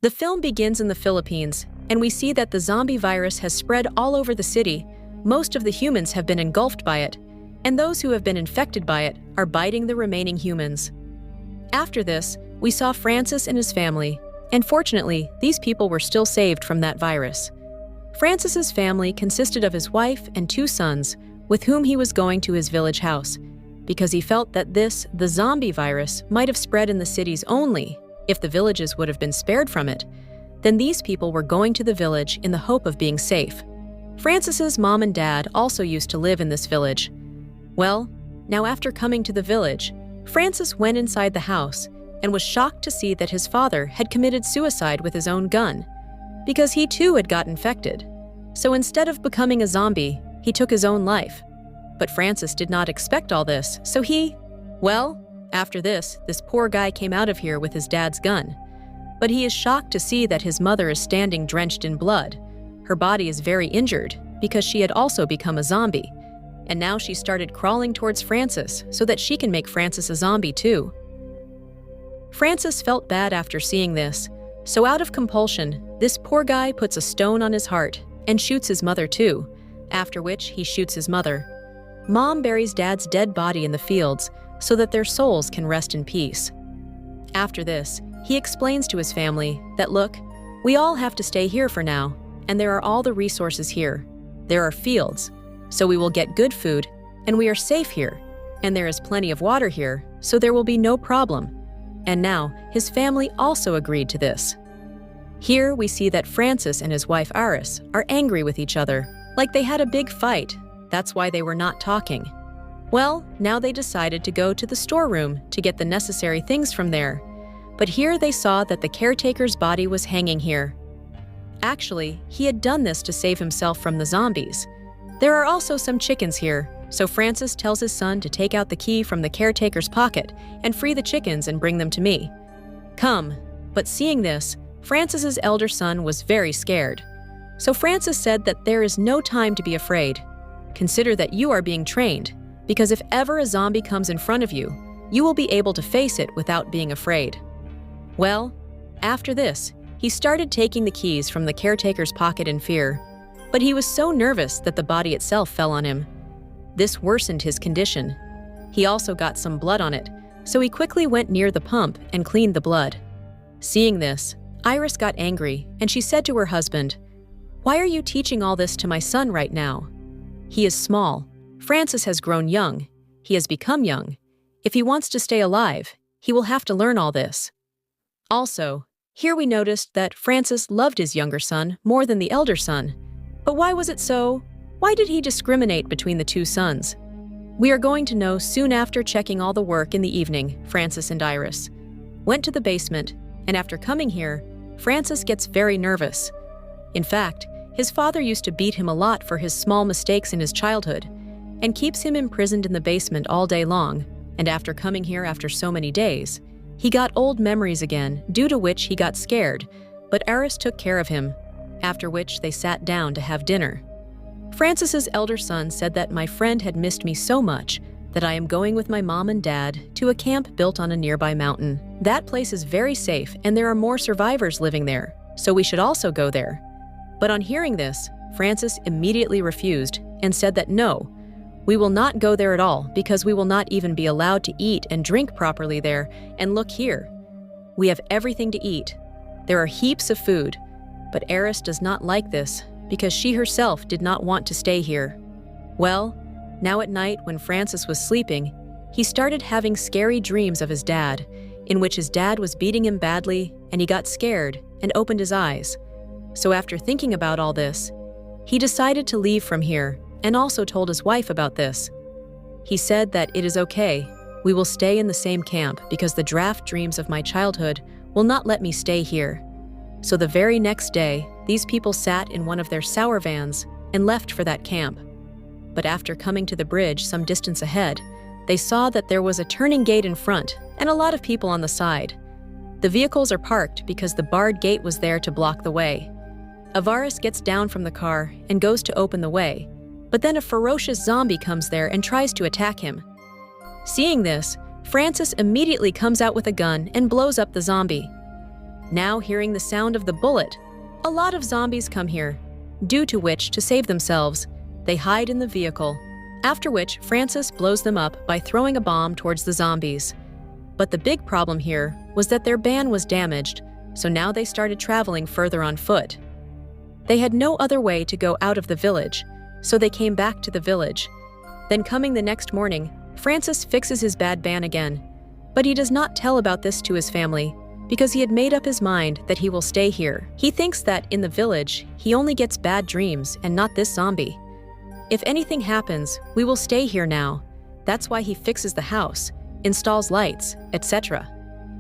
The film begins in the Philippines, and we see that the zombie virus has spread all over the city. Most of the humans have been engulfed by it, and those who have been infected by it are biting the remaining humans. After this, we saw Francis and his family, and fortunately, these people were still saved from that virus. Francis's family consisted of his wife and 2 sons, with whom he was going to his village house, because he felt that the zombie virus, might have spread in the cities only. If the villages would have been spared from it, then these people were going to the village in the hope of being safe. Francis's mom and dad also used to live in this village. Well, now after coming to the village, Francis went inside the house and was shocked to see that his father had committed suicide with his own gun, because he too had got infected. So instead of becoming a zombie, he took his own life. But Francis did not expect all this, so after this poor guy came out of here with his dad's gun. But he is shocked to see that his mother is standing drenched in blood. Her body is very injured because she had also become a zombie. And now she started crawling towards Francis so that she can make Francis a zombie too. Francis felt bad after seeing this, so out of compulsion, this poor guy puts a stone on his heart and shoots his mother too, after which he shoots his mother. Mom buries dad's dead body in the fields so that their souls can rest in peace. After this, he explains to his family that, look, we all have to stay here for now, and there are all the resources here. There are fields, so we will get good food, and we are safe here, and there is plenty of water here, so there will be no problem. And now, his family also agreed to this. Here we see that Francis and his wife Iris are angry with each other, like they had a big fight. That's why they were not talking. Well, now they decided to go to the storeroom to get the necessary things from there. But here they saw that the caretaker's body was hanging here. Actually, he had done this to save himself from the zombies. There are also some chickens here, so Francis tells his son to take out the key from the caretaker's pocket and free the chickens and bring them to me. Come. But seeing this, Francis's elder son was very scared. So Francis said that there is no time to be afraid. Consider that you are being trained, because if ever a zombie comes in front of you, you will be able to face it without being afraid. Well, after this, he started taking the keys from the caretaker's pocket in fear, but he was so nervous that the body itself fell on him. This worsened his condition. He also got some blood on it, so he quickly went near the pump and cleaned the blood. Seeing this, Iris got angry, and she said to her husband, "Why are you teaching all this to my son right now? He is small. Francis has grown young. He has become young. If he wants to stay alive, he will have to learn all this." Also, here we noticed that Francis loved his younger son more than the elder son. But why was it so? Why did he discriminate between the 2 sons? We are going to know soon after checking all the work in the evening. Francis and Iris went to the basement, and after coming here, Francis gets very nervous. In fact, his father used to beat him a lot for his small mistakes in his childhood, and keeps him imprisoned in the basement all day long, and after coming here after so many days, he got old memories again, due to which he got scared, but Iris took care of him, after which they sat down to have dinner. Francis's elder son said that my friend had missed me so much that I am going with my mom and dad to a camp built on a nearby mountain. That place is very safe and there are more survivors living there, so we should also go there. But on hearing this, Francis immediately refused and said that no, we will not go there at all because we will not even be allowed to eat and drink properly there. And look here, we have everything to eat. There are heaps of food, but Iris does not like this because she herself did not want to stay here. Well, now at night when Francis was sleeping, he started having scary dreams of his dad, in which his dad was beating him badly and he got scared and opened his eyes. So after thinking about all this, he decided to leave from here and also told his wife about this. He said that it is okay, we will stay in the same camp because the draft dreams of my childhood will not let me stay here. So the very next day, these people sat in one of their sour vans and left for that camp. But after coming to the bridge some distance ahead, they saw that there was a turning gate in front and a lot of people on the side. The vehicles are parked because the barred gate was there to block the way. Avaris gets down from the car and goes to open the way, but then a ferocious zombie comes there and tries to attack him. Seeing this, Francis immediately comes out with a gun and blows up the zombie. Now hearing the sound of the bullet, a lot of zombies come here, due to which, to save themselves, they hide in the vehicle, after which Francis blows them up by throwing a bomb towards the zombies. But the big problem here was that their van was damaged, so now they started traveling further on foot. They had no other way to go out of the village, so they came back to the village. Then coming the next morning, Francis fixes his bad van again, but he does not tell about this to his family because he had made up his mind that he will stay here. He thinks that in the village, he only gets bad dreams and not this zombie. If anything happens, we will stay here now. That's why he fixes the house, installs lights, etc.,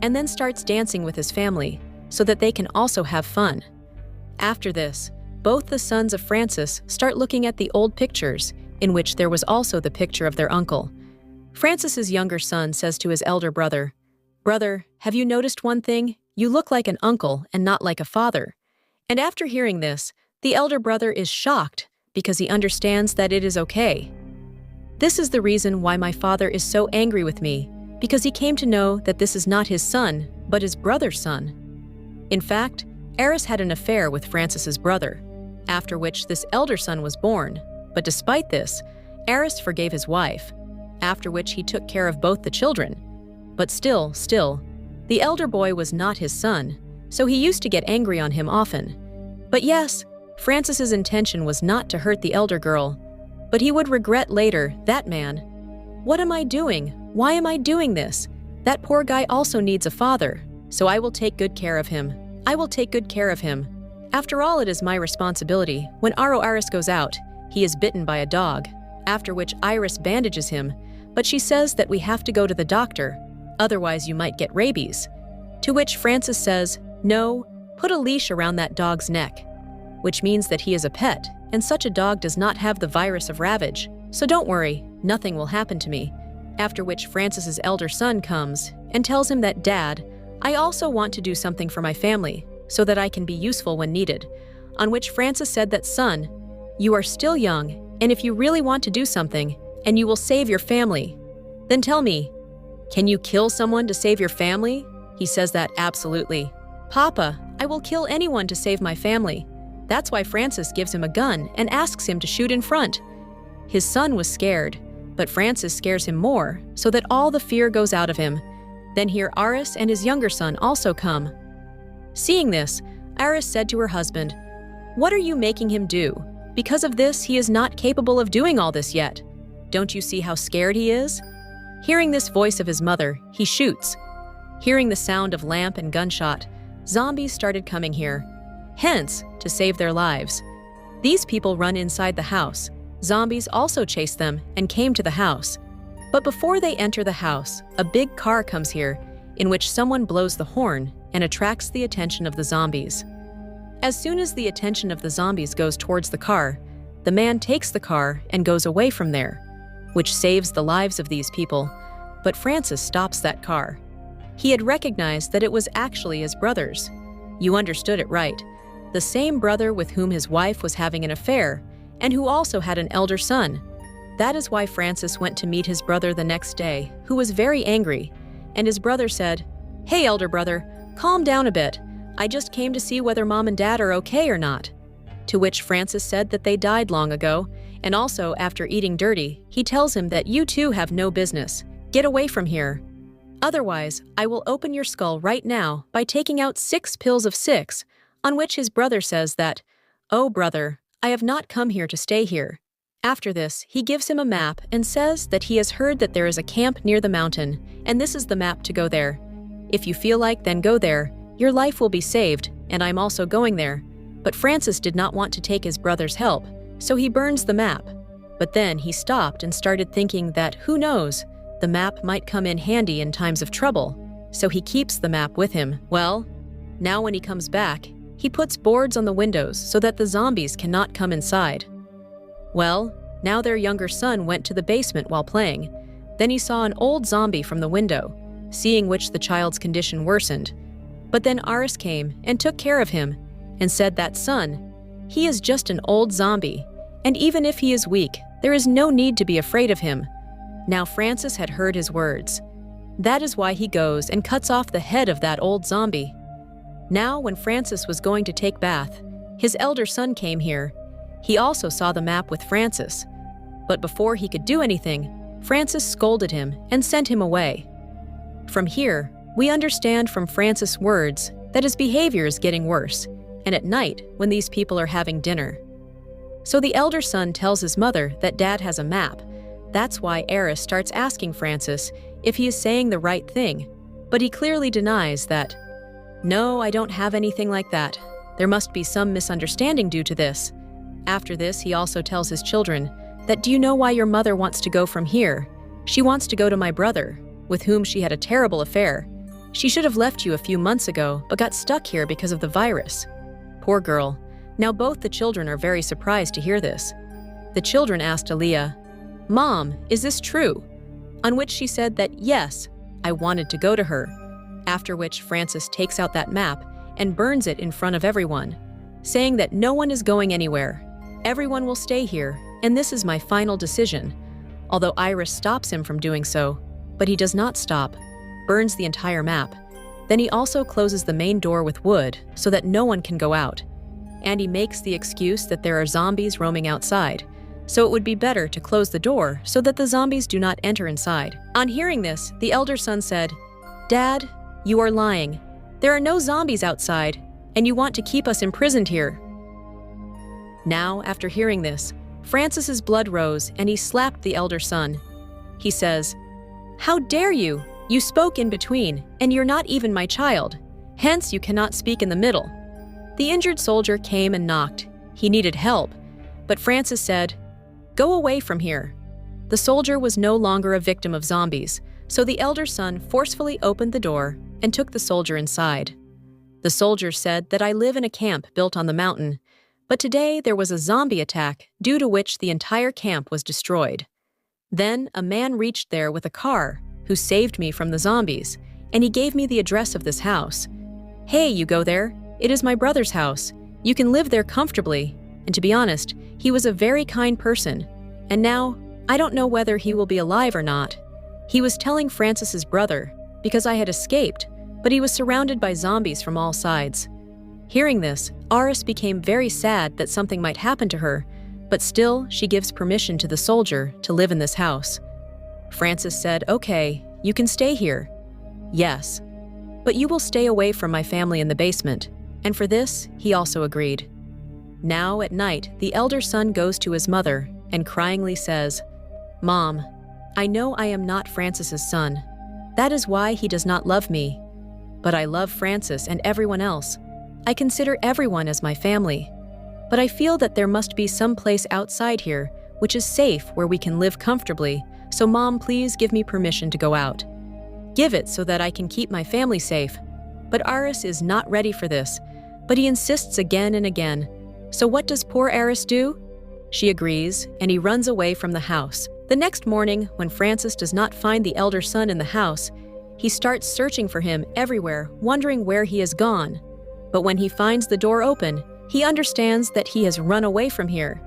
and then starts dancing with his family so that they can also have fun. After this, both the sons of Francis start looking at the old pictures, in which there was also the picture of their uncle. Francis's younger son says to his elder brother, "Brother, have you noticed one thing? You look like an uncle and not like a father." And after hearing this, the elder brother is shocked because he understands that it is okay. "This is the reason why my father is so angry with me, because he came to know that this is not his son, but his brother's son." In fact, Eris had an affair with Francis's brother, after which this elder son was born, but despite this, Eris forgave his wife, after which he took care of both the children. But still, the elder boy was not his son, so he used to get angry on him often. But yes, Francis's intention was not to hurt the elder girl, but he would regret later, that man. "What am I doing? Why am I doing this? That poor guy also needs a father, so I will take good care of him. I will take good care of him. After all, it is my responsibility." When Iris goes out, he is bitten by a dog, after which Iris bandages him, but she says that we have to go to the doctor, otherwise you might get rabies. To which Francis says, "No, put a leash around that dog's neck," which means that he is a pet, and such a dog does not have the virus of ravage, so don't worry, nothing will happen to me. After which Francis's elder son comes and tells him that, "Dad, I also want to do something for my family, so that I can be useful when needed." On which Francis said that, "Son, you are still young, and if you really want to do something, and you will save your family, then tell me, can you kill someone to save your family?" He says that, "Absolutely. Papa, I will kill anyone to save my family." That's why Francis gives him a gun and asks him to shoot in front. His son was scared, but Francis scares him more, so that all the fear goes out of him. Then here Iris and his younger son also come. Seeing this, Iris said to her husband, "What are you making him do? Because of this, he is not capable of doing all this yet. Don't you see how scared he is?" Hearing this voice of his mother, he shoots. Hearing the sound of lamp and gunshot, zombies started coming here, hence, to save their lives. These people run inside the house. Zombies also chase them and came to the house. But before they enter the house, a big car comes here, in which someone blows the horn and attracts the attention of the zombies. As soon as the attention of the zombies goes towards the car, the man takes the car and goes away from there, which saves the lives of these people. But Francis stops that car. He had recognized that it was actually his brother's. You understood it right. The same brother with whom his wife was having an affair, and who also had an elder son. That is why Francis went to meet his brother the next day, who was very angry, and his brother said, "Hey, elder brother, calm down a bit. I just came to see whether Mom and Dad are okay or not." To which Francis said that they died long ago, and also after eating dirty, he tells him that you two have no business. Get away from here. Otherwise, I will open your skull right now by taking out 6 pills of 6, on which his brother says that, "Oh, brother, I have not come here to stay here." After this, he gives him a map and says that he has heard that there is a camp near the mountain, and this is the map to go there. If you feel like, then go there. Your life will be saved, and I'm also going there. But Francis did not want to take his brother's help, so he burns the map. But then he stopped and started thinking that, who knows, the map might come in handy in times of trouble, so he keeps the map with him. Well, now when he comes back, he puts boards on the windows so that the zombies cannot come inside. Well, now their younger son went to the basement while playing. Then he saw an old zombie from the window, seeing which the child's condition worsened. But then Iris came and took care of him and said that, "Son, he is just an old zombie, and even if he is weak, there is no need to be afraid of him." Now Francis had heard his words. That is why he goes and cuts off the head of that old zombie. Now, when Francis was going to take bath, his elder son came here. He also saw the map with Francis. But before he could do anything, Francis scolded him and sent him away. From here, we understand from Francis' words that his behavior is getting worse, and at night when these people are having dinner. So the elder son tells his mother that Dad has a map. That's why Eris starts asking Francis if he is saying the right thing, but he clearly denies that. No, I don't have anything like that. There must be some misunderstanding due to this. After this, he also tells his children that, do you know why your mother wants to go from here? She wants to go to my brother, with whom she had a terrible affair. She should have left you a few months ago, but got stuck here because of the virus. Poor girl. Now both the children are very surprised to hear this. The children asked Aaliyah, Mom, is this true? On which she said that yes, I wanted to go to her. After which Francis takes out that map and burns it in front of everyone, saying that no one is going anywhere. Everyone will stay here, and this is my final decision. Although Iris stops him from doing so, but he does not stop, burns the entire map. Then he also closes the main door with wood so that no one can go out. And he makes the excuse that there are zombies roaming outside, so it would be better to close the door so that the zombies do not enter inside. On hearing this, the elder son said, Dad, you are lying. There are no zombies outside, and you want to keep us imprisoned here. Now, after hearing this, Francis's blood rose and he slapped the elder son. He says, How dare you? You spoke in between, and you're not even my child. Hence, you cannot speak in the middle. The injured soldier came and knocked. He needed help, but Francis said, Go away from here. The soldier was no longer a victim of zombies, so the elder son forcefully opened the door and took the soldier inside. The soldier said that I live in a camp built on the mountain, but today there was a zombie attack due to which the entire camp was destroyed. Then a man reached there with a car who saved me from the zombies, and he gave me the address of this house. Hey, you go there. It is my brother's house. You can live there comfortably. And to be honest, he was a very kind person. And now, I don't know whether he will be alive or not. He was telling Francis's brother, because I had escaped, but he was surrounded by zombies from all sides. Hearing this, Aris became very sad that something might happen to her, but still she gives permission to the soldier to live in this house. Francis said, Okay, you can stay here. Yes, but you will stay away from my family in the basement. And for this, he also agreed. Now at night, the elder son goes to his mother and cryingly says, Mom, I know I am not Francis's son. That is why he does not love me. But I love Francis and everyone else. I consider everyone as my family. But I feel that there must be some place outside here which is safe where we can live comfortably. So Mom, please give me permission to go out. Give it so that I can keep my family safe. But Aris is not ready for this, but he insists again and again. So what does poor Aris do? She agrees, and he runs away from the house. The next morning, when Francis does not find the elder son in the house, he starts searching for him everywhere, wondering where he has gone. But when he finds the door open, he understands that he has run away from here.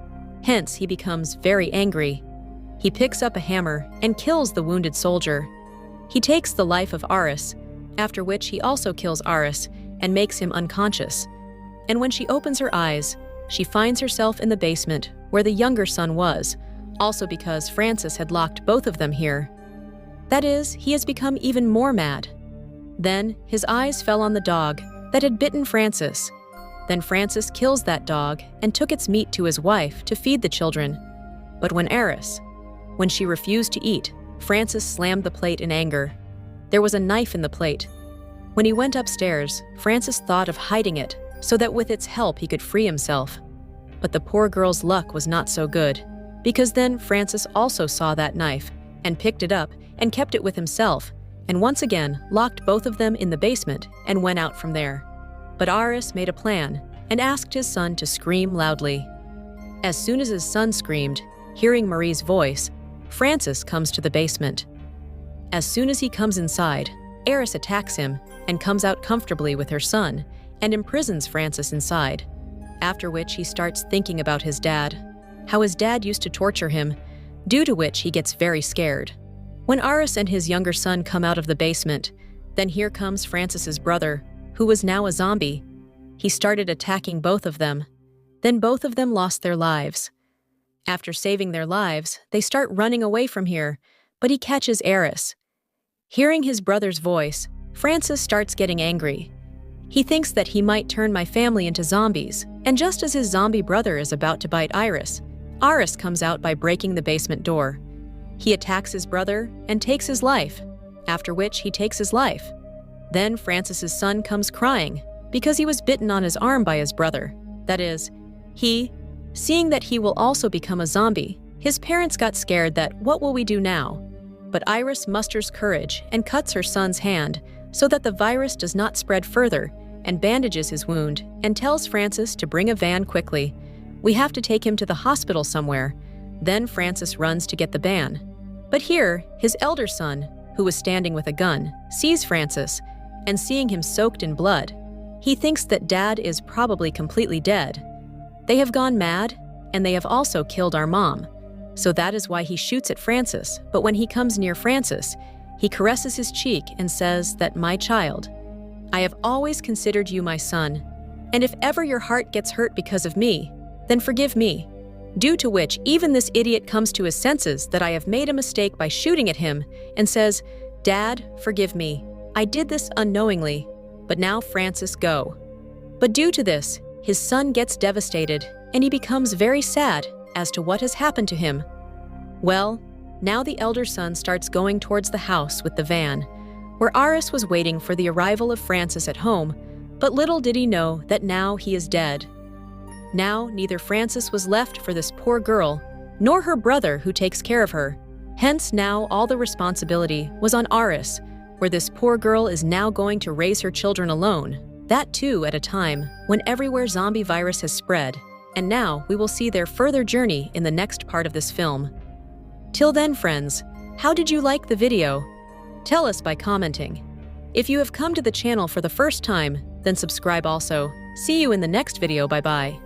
Hence, he becomes very angry. He picks up a hammer and kills the wounded soldier. He takes the life of Aris, after which he also kills Aris and makes him unconscious. And when she opens her eyes, she finds herself in the basement where the younger son was, also because Francis had locked both of them here. That is, he has become even more mad. Then his eyes fell on the dog that had bitten Francis. Then Francis kills that dog and took its meat to his wife to feed the children. But when she refused to eat, Francis slammed the plate in anger. There was a knife in the plate. When he went upstairs, Francis thought of hiding it so that with its help he could free himself. But the poor girl's luck was not so good, because then Francis also saw that knife and picked it up and kept it with himself, and once again locked both of them in the basement and went out from there. But Aris made a plan and asked his son to scream loudly. As soon as his son screamed, hearing Marie's voice, Francis comes to the basement. As soon as he comes inside, Aris attacks him and comes out comfortably with her son and imprisons Francis inside, after which he starts thinking about his dad, how his dad used to torture him, due to which he gets very scared. When Aris and his younger son come out of the basement, then here comes Francis's brother, who was now a zombie. He started attacking both of them. Then both of them lost their lives. After saving their lives, they start running away from here, but he catches Eris. Hearing his brother's voice, Francis starts getting angry. He thinks that he might turn my family into zombies, and just as his zombie brother is about to bite Iris, Aris comes out by breaking the basement door. He attacks his brother and takes his life, after which he takes his life. Then Francis's son comes crying because he was bitten on his arm by his brother. That is, seeing that he will also become a zombie, his parents got scared that what will we do now? But Iris musters courage and cuts her son's hand so that the virus does not spread further, and bandages his wound and tells Francis to bring a van quickly. We have to take him to the hospital somewhere. Then Francis runs to get the van. But here, his elder son, who was standing with a gun, sees Francis, and seeing him soaked in blood, he thinks that Dad is probably completely dead. They have gone mad, and they have also killed our mom. So that is why he shoots at Francis, but when he comes near Francis, he caresses his cheek and says that, "My child, I have always considered you my son, and if ever your heart gets hurt because of me, then forgive me." Due to which even this idiot comes to his senses that I have made a mistake by shooting at him and says, "Dad, forgive me. I did this unknowingly, but now Francis, go." But due to this, his son gets devastated and he becomes very sad as to what has happened to him. Well, now the elder son starts going towards the house with the van, where Aris was waiting for the arrival of Francis at home, but little did he know that now he is dead. Now neither Francis was left for this poor girl, nor her brother who takes care of her. Hence now all the responsibility was on Aris, where this poor girl is now going to raise her children alone, that too at a time when everywhere zombie virus has spread, and now we will see their further journey in the next part of this film. Till then, friends, how did you like the video? Tell us by commenting. If you have come to the channel for the first time, then subscribe also. See you in the next video. Bye-bye.